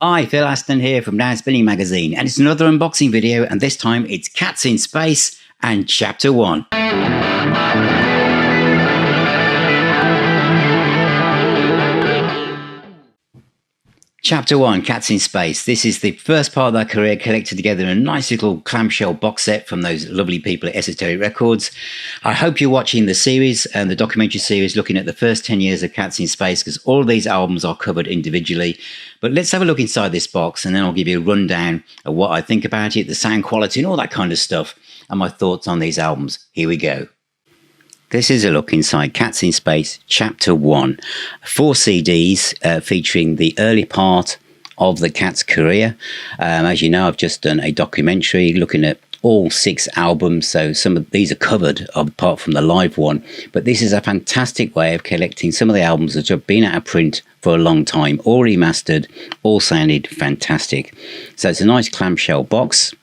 Hi, Phil Aston here from Now Spinning Magazine, and it's another unboxing video, and this time it's Cats in Space and Chapter 1. Chapter 1, Cats in Space. This is the first part of their career collected together in a nice little clamshell box set from those lovely people at Esoteric Records. I hope you're watching the series and the documentary series looking at the first 10 years of Cats in Space, because all of these albums are covered individually. But let's have a look inside this box and then I'll give you a rundown of what I think about it, the sound quality and all that kind of stuff, and my thoughts on these albums. Here we go. This is a look inside Cats in Space Chapter 1. 4 CDs featuring the early part of the Cats' career. As you know, I've just done a documentary looking at all 6 albums, so some of these are covered apart from the live one. But this is a fantastic way of collecting some of the albums that have been out of print for a long time, all remastered, all sounded fantastic. So it's a nice clamshell box.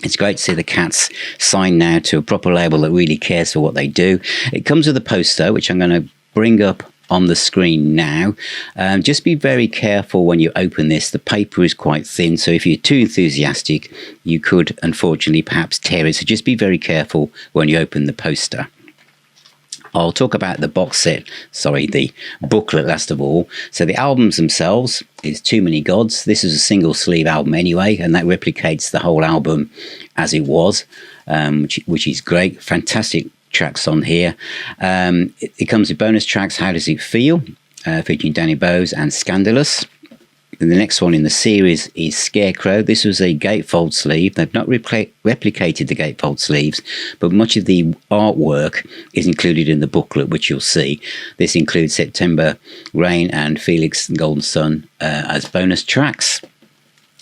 It's great to see the Cats signed now to a proper label that really cares for what they do. It comes with a poster, which I'm going to bring up on the screen now. Just be very careful when you open this. The paper is quite thin, so if you're too enthusiastic, you could unfortunately perhaps tear it. So just be very careful when you open the poster. I'll talk about the the booklet last of all. So the albums themselves is Too Many Gods. This is a single sleeve album anyway, and that replicates the whole album as it was, which is great. Fantastic tracks on here. It comes with bonus tracks, How Does It Feel, featuring Danny Bowes and Scandalous. And the next one in the series is Scarecrow. This was a gatefold sleeve. They've not replicated the gatefold sleeves, but much of the artwork is included in the booklet, which you'll see. This includes September Rain and Felix and Golden Sun as bonus tracks.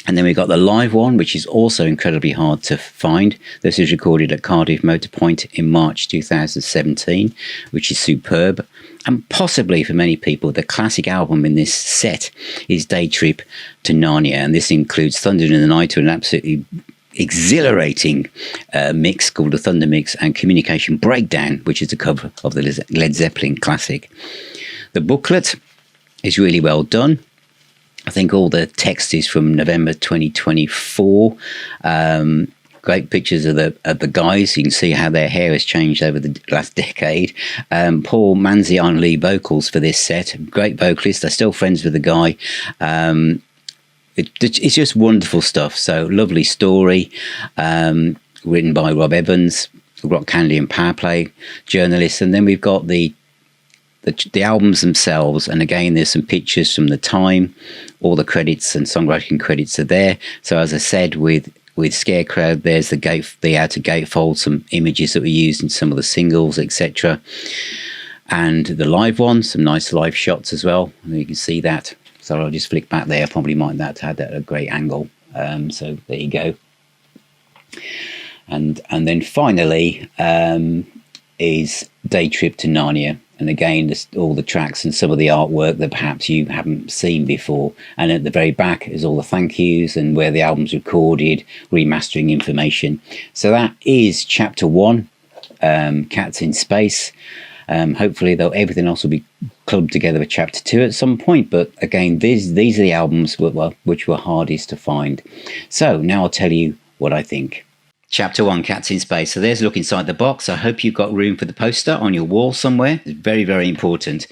And then we've got the live one, which is also incredibly hard to find. This is recorded at Cardiff Motorpoint in March 2017, which is superb. And possibly for many people, the classic album in this set is Day Trip to Narnia. And this includes Thunder in the Night, an absolutely exhilarating mix called the Thunder Mix, and Communication Breakdown, which is the cover of the Led Zeppelin classic. The booklet is really well done. I think all the text is from November 2024. Great pictures of the guys. You can see how their hair has changed over the last decade. Paul Manzi on lead vocals for this set. Great vocalist. They're still friends with the guy. It's just wonderful stuff. So lovely story. Written by Rob Evans, Rock Candy and Powerplay journalists. And then we've got the albums themselves, and again there's some pictures from the time. All the credits and songwriting credits are there. So as I said, with Scarecrow, there's the outer gatefold, some images that were used in some of the singles, etc. And the live one, some nice live shots as well. You can see that. So I'll just flick back there. Probably might have had that at a great angle. So there you go. And then finally is Day Trip to Narnia. And again, all the tracks and some of the artwork that perhaps you haven't seen before. And at the very back is all the thank yous and where the album's recorded, remastering information. So that is Chapter 1, Cats in Space. Hopefully, though, everything else will be clubbed together with Chapter 2 at some point. But again, these are the albums which were hardest to find. So now I'll tell you what I think. Chapter 1, Cats in Space. So there's a look inside the box. I hope you've got room for the poster on your wall somewhere. It's very, very important.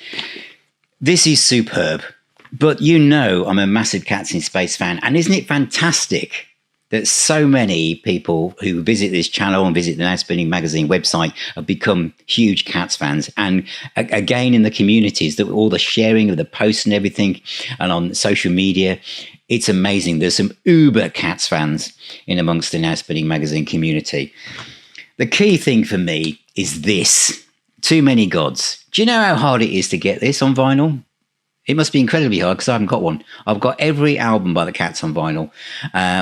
This is superb. But you know I'm a massive Cats in Space fan. And isn't it fantastic that so many people who visit this channel and visit the Now Spinning Magazine website have become huge Cats fans? And again, in the communities, all the sharing of the posts and everything, and on social media, it's amazing. There's some uber Cats fans in amongst the Now Spinning Magazine community. The key thing for me is this. Too Many Gods. Do you know how hard it is to get this on vinyl? It must be incredibly hard because I haven't got one. I've got every album by the Cats on vinyl,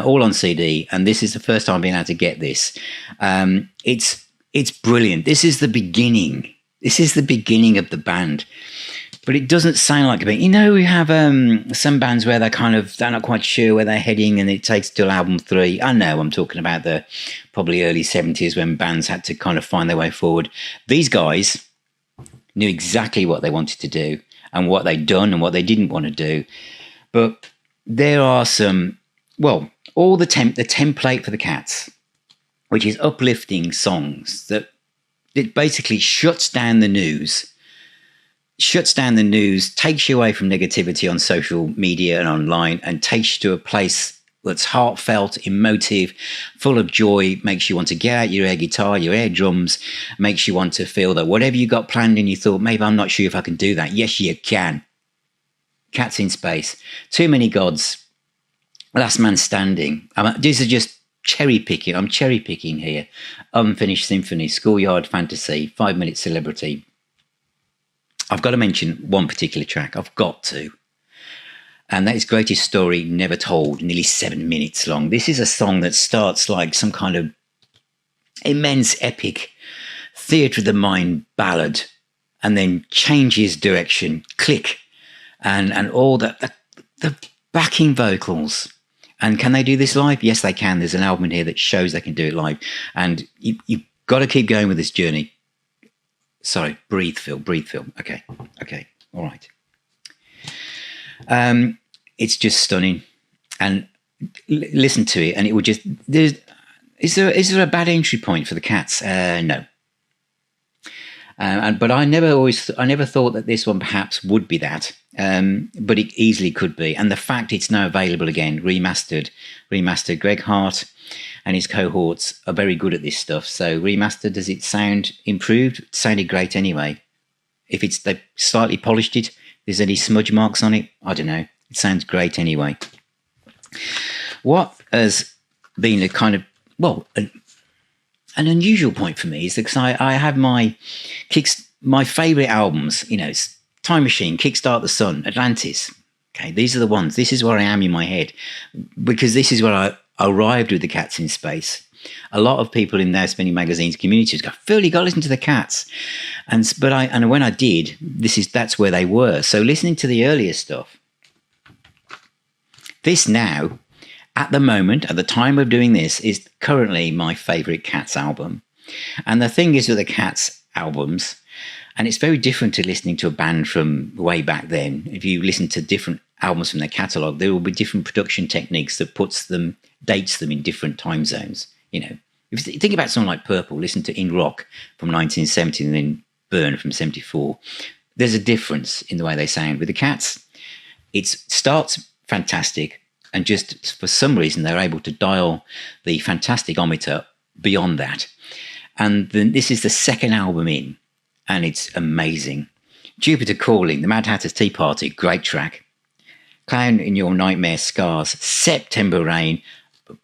all on CD, and this is the first time I've been able to get this. It's brilliant. This is the beginning. This is the beginning of the band. But it doesn't sound like a band. You know, we have some bands where they're not quite sure where they're heading, and it takes till album 3. I know I'm talking about the probably early 70s when bands had to kind of find their way forward. These guys knew exactly what they wanted to do and what they'd done and what they didn't want to do. But there are some, well, all the template for the Cats, which is uplifting songs that it basically shuts down the news, takes you away from negativity on social media and online, and takes you to a place that's heartfelt, emotive, full of joy, makes you want to get out your air guitar, your air drums, makes you want to feel that whatever you got planned and you thought, maybe I'm not sure if I can do that. Yes, you can. Cats in Space, Too Many Gods, Last Man Standing. These are just cherry picking. I'm cherry picking here. Unfinished Symphony, Schoolyard Fantasy, 5 Minute Celebrity. I've got to mention one particular track. I've got to. And that is Greatest Story Never Told, nearly 7 minutes long. This is a song that starts like some kind of immense epic theatre of the mind ballad, and then changes direction, click, and all the backing vocals. And can they do this live? Yes, they can. There's an album in here that shows they can do it live. And you've got to keep going with this journey. Sorry, breathe, Phil. Okay, all right. It's just stunning. And listen to it, and it would just... Is there a bad entry point for the Cats? No. But I never thought that this one perhaps would be that, but it easily could be. And the fact it's now available again, remastered. Greg Hart and his cohorts are very good at this stuff. So remastered, does it sound improved? It sounded great anyway. If they've slightly polished it, there's any smudge marks on it, I don't know. It sounds great anyway. What has been a kind of, well, an unusual point for me is because I have my favourite albums, Time Machine, Kickstart the Sun, Atlantis. Okay, these are the ones. This is where I am in my head, because this is where I arrived with the Cats in Space. A lot of people in Now Spinning Magazine's communities go, Phil, you got to listen to the Cats. And when I did, that's where they were. So listening to the earlier stuff, this now, at the moment, at the time of doing this, is currently my favourite Cats album. And the thing is with the Cats albums, and it's very different to listening to a band from way back then. If you listen to different albums from their catalogue, there will be different production techniques that dates them in different time zones. If you think about something like Purple, listen to In Rock from 1970 and then Burn from 74. There's a difference in the way they sound. With the Cats, it starts fantastic, and just for some reason they're able to dial the fantastic-ometer beyond that. And then this is the second album in, and it's amazing. Jupiter Calling, The Mad Hatter's Tea Party, great track. Clown in Your Nightmare Scars, September Rain,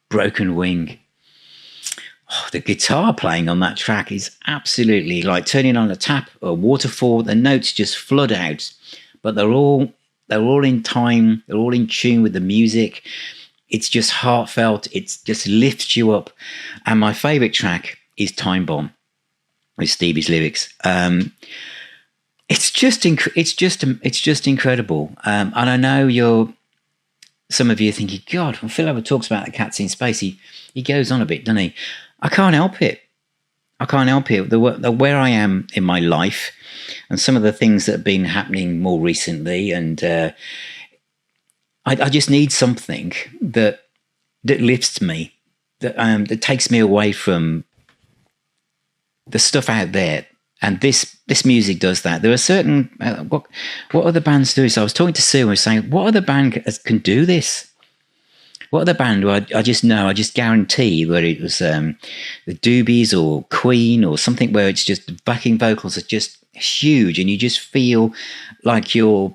Broken Wing. Oh, the guitar playing on that track is absolutely like turning on a tap or a waterfall. The notes just flood out, but they're all in time. They're all in tune with the music. It's just heartfelt. It just lifts you up. And my favourite track is Time Bomb with Stevie's lyrics. It's just incredible. And I know some of you are thinking, God, when Phil ever talks about the Cats in Space, he goes on a bit, doesn't he? I can't help it. Where I am in my life and some of the things that have been happening more recently, and I just need something that lifts me, that takes me away from the stuff out there. And this music does that. There are certain what other bands do. So I was talking to Sue and we were saying, what other band can do this? What other band do I just know? I just guarantee whether it was the Doobies or Queen or something where it's just the backing vocals are just huge and you just feel like that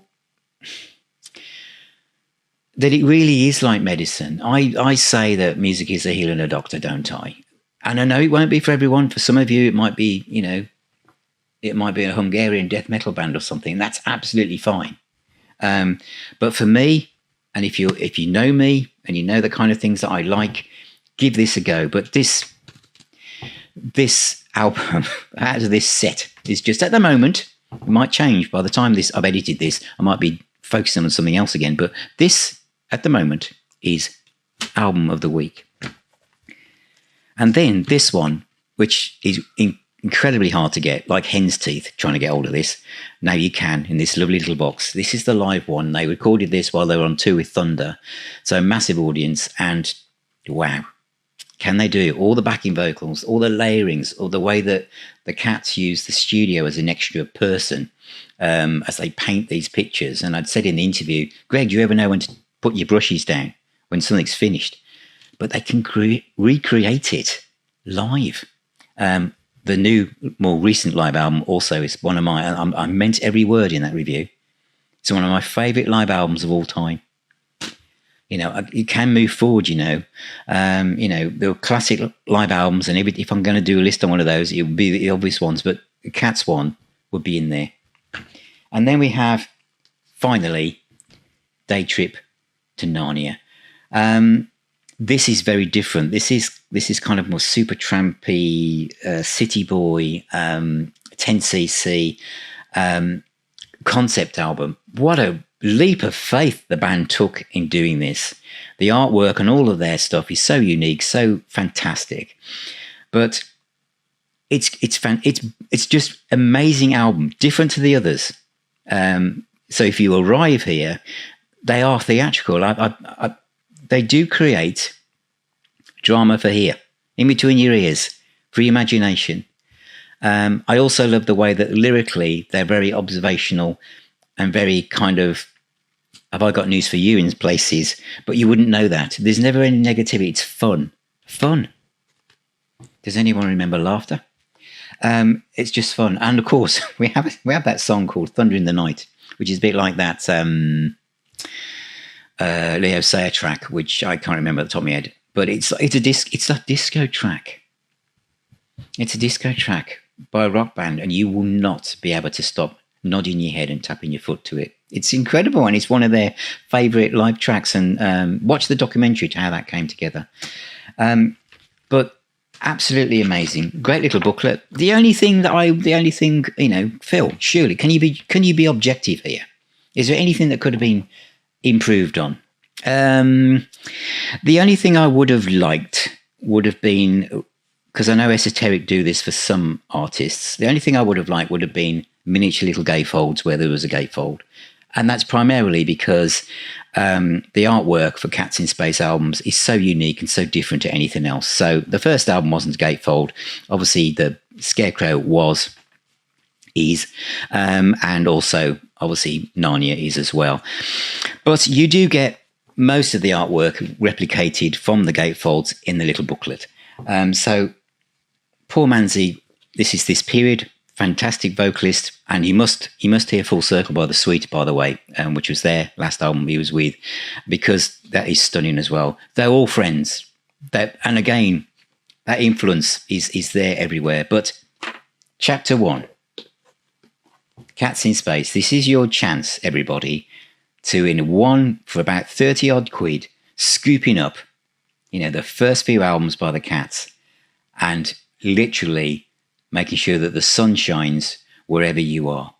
it really is like medicine. I say that music is a healer and a doctor, don't I? And I know it won't be for everyone. For some of you, it might be, it might be a Hungarian death metal band or something. That's absolutely fine. But for me, and if you know me and you know the kind of things that I like, give this a go. But this album out of this set is just at the moment, it might change by the time I've edited this. I might be focusing on something else again. But this at the moment is album of the week. And then this one, which is incredibly hard to get, like hen's teeth, trying to get hold of this. Now you can in this lovely little box. This is the live one. They recorded this while they were on tour with Thunder. So massive audience, and wow, can they do it? All the backing vocals, all the layerings, all the way that the Cats use the studio as an extra person as they paint these pictures. And I'd said in the interview, Greg, do you ever know when to put your brushes down when something's finished? But they can recreate it live. The new, more recent live album also is one of my, I meant every word in that review. It's one of my favourite live albums of all time. You know, you can move forward, you know. The classic live albums, and if I'm going to do a list on one of those, it would be the obvious ones, but the Cats one would be in there. And then we have, finally, Day Trip to Narnia. This is very different. This is kind of more super trampy, city boy, 10cc concept album. What a leap of faith the band took in doing this. The artwork and all of their stuff is so unique, so fantastic. But it's just amazing album, different to the others. So if you arrive here, they are theatrical. They do create drama for here, in between your ears, for your imagination. I also love the way that lyrically they're very observational and very kind of, have I got news for you in places, but you wouldn't know that. There's never any negativity. It's fun. Fun. Does anyone remember Laughter? It's just fun. And of course, we have that song called Thunder in the Night, which is a bit like that Leo Sayer track, which I can't remember at the top of my head, but it's a disco track. It's a disco track by a rock band, and you will not be able to stop nodding your head and tapping your foot to it. It's incredible, and it's one of their favourite live tracks. And watch the documentary to how that came together. But absolutely amazing, great little booklet. The only thing, you know, Phil, surely can you be objective here? Is there anything that could have been improved on? The only thing I would have liked would have been, because I know Esoteric do this for some artists, the only thing I would have liked would have been miniature little gatefolds where there was a gatefold. And that's primarily because the artwork for Cats in Space albums is so unique and so different to anything else. So the first album wasn't a gatefold. Obviously, the Scarecrow is, and also obviously Narnia is as well. But you do get most of the artwork replicated from the gatefolds in the little booklet. So Paul Manzi, this is this period, fantastic vocalist, and you must hear Full Circle by The Sweet, by the way, which was their last album he was with, because that is stunning as well. They're all friends. And again, that influence is there everywhere. But chapter 1, Cats in Space. This is your chance, everybody, to, in one, for about 30 odd quid, scooping up, you know, the first few albums by the Cats, and literally making sure that the sun shines wherever you are.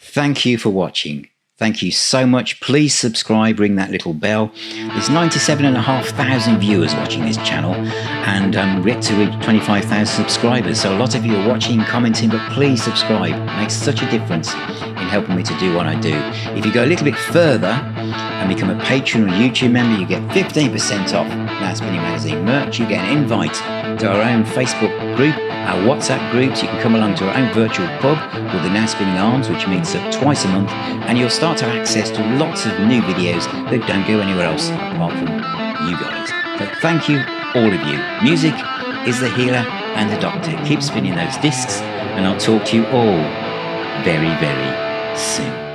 Thank you for watching. Thank you so much. Please subscribe, ring that little bell. There's 97,500 viewers watching this channel, and I'm yet to reach 25,000 subscribers. So a lot of you are watching, commenting, but please subscribe. It makes such a difference in helping me to do what I do. If you go a little bit further and become a Patron or YouTube member, you get 15% off Now Spinning Magazine merch. You get an invite to our own Facebook group, our WhatsApp groups. You can come along to our own virtual pub with the Now Spinning Arms, which meets up twice a month, and you'll start to have access to lots of new videos that don't go anywhere else apart from you guys. So thank you, all of you. Music is the healer and the doctor. Keep spinning those discs, and I'll talk to you all very, very soon.